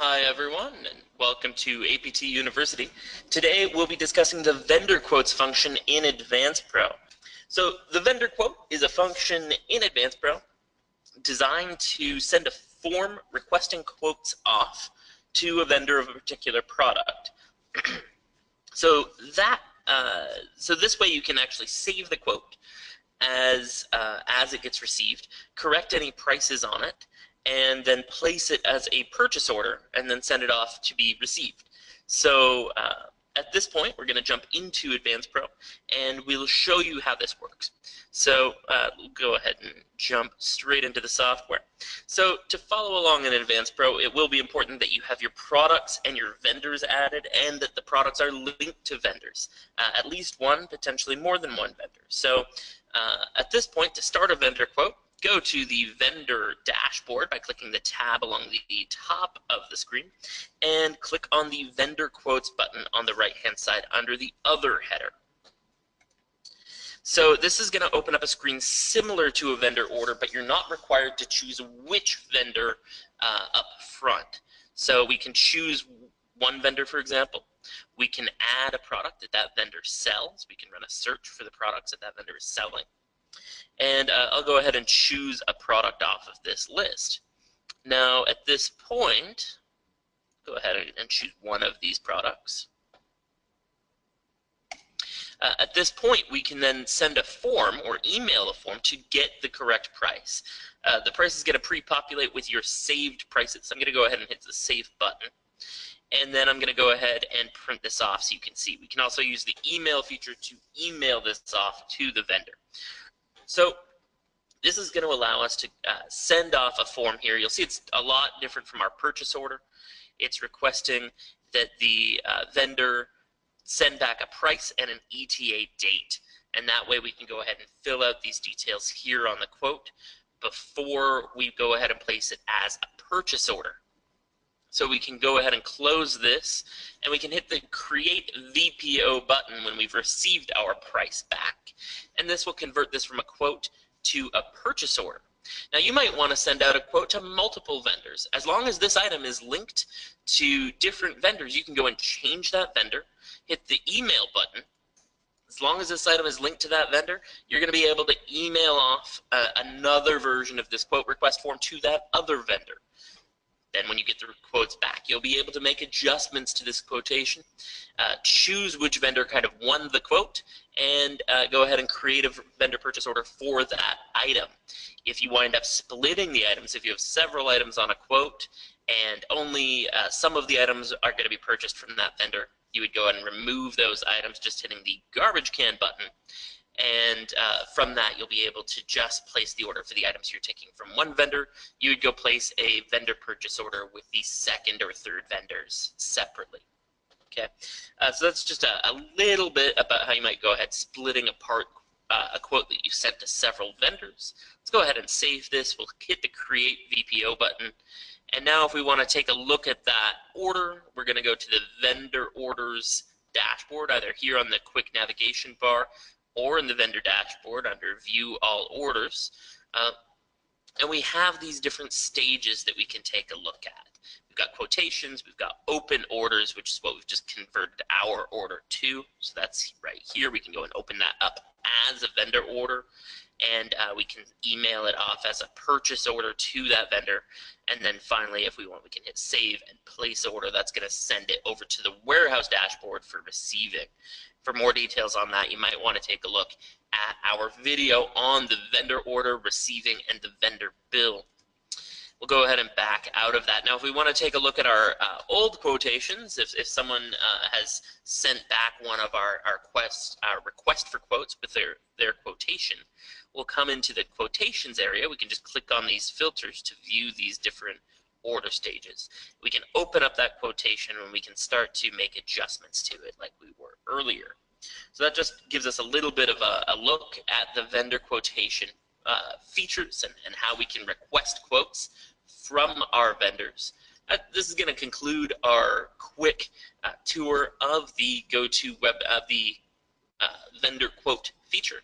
Hi everyone, and welcome to APT University. Today we'll be discussing the vendor quotes function in AdvancePro. So the vendor quote is a function in AdvancePro designed to send a form requesting quotes off to a vendor of a particular product. So this way you can actually save the quote as it gets received, correct any prices on it, and then place it as a purchase order and then send it off to be received. So at this point, we're going to jump into AdvancePro and we'll show you how this works. So we'll go ahead and jump straight into the software. So to follow along in AdvancePro, it will be important that you have your products and your vendors added and that the products are linked to vendors, at least one, potentially more than one vendor. So at this point, to start a vendor quote, go to the vendor dashboard by clicking the tab along the top of the screen and click on the vendor quotes button on the right hand side under the other header. So this is going to open up a screen similar to a vendor order, but you're not required to choose which vendor up front. So we can choose one vendor, for example. We can add a product that vendor sells. We can run a search for the products that vendor is selling. And I'll go ahead and choose a product off of this list. Now, at this point, go ahead and choose one of these products. At this point, we can then send a form or email a form to get the correct price. The price is going to pre-populate with your saved prices. I'm going to go ahead and hit the Save button. And then I'm going to go ahead and print this off so you can see. We can also use the email feature to email this off to the vendor. So this is going to allow us to send off a form here. You'll see it's a lot different from our purchase order. It's requesting that the vendor send back a price and an ETA date. And that way we can go ahead and fill out these details here on the quote before we go ahead and place it as a purchase order. So we can go ahead and close this, and we can hit the Create VPO button when we've received our price back. And this will convert this from a quote to a purchase order. Now you might want to send out a quote to multiple vendors. As long as this item is linked to different vendors, you can go and change that vendor, hit the email button. As long as this item is linked to that vendor, you're going to be able to email off another version of this quote request form to that other vendor. Then when you get the quotes back, you'll be able to make adjustments to this quotation, choose which vendor kind of won the quote, and go ahead and create a vendor purchase order for that item. If you wind up splitting the items, if you have several items on a quote and only some of the items are going to be purchased from that vendor, you would go ahead and remove those items just hitting the garbage can button. And from that, you'll be able to just place the order for the items you're taking from one vendor. You would go place a vendor purchase order with the second or third vendors separately. Okay, so that's just a little bit about how you might go ahead splitting apart a quote that you sent to several vendors. Let's go ahead and save this. We'll hit the Create VPO button. And now if we want to take a look at that order, we're going to go to the Vendor Orders dashboard, either here on the quick navigation bar or in the vendor dashboard under View All Orders. And we have these different stages that we can take a look at. We've got quotations, we've got open orders, which is what we've just converted our order to. So that's right here. We can go and open that up as a vendor order, and we can email it off as a purchase order to that vendor. And then finally, if we want, we can hit Save and place order. That's going to send it over to the warehouse dashboard for receiving. For more details on that, you might want to take a look at our video on the vendor order, receiving, and the vendor bill. We'll go ahead and back out of that. Now, if we want to take a look at our old quotations, if someone has sent back one of our request for quotes with their quotation, we'll come into the quotations area. We can just click on these filters to view these different order stages. We can open up that quotation and we can start to make adjustments to it like we were earlier. So that just gives us a little bit of a look at the vendor quotation features and how we can request quotes from our vendors. This is going to conclude our quick tour of the vendor quote feature.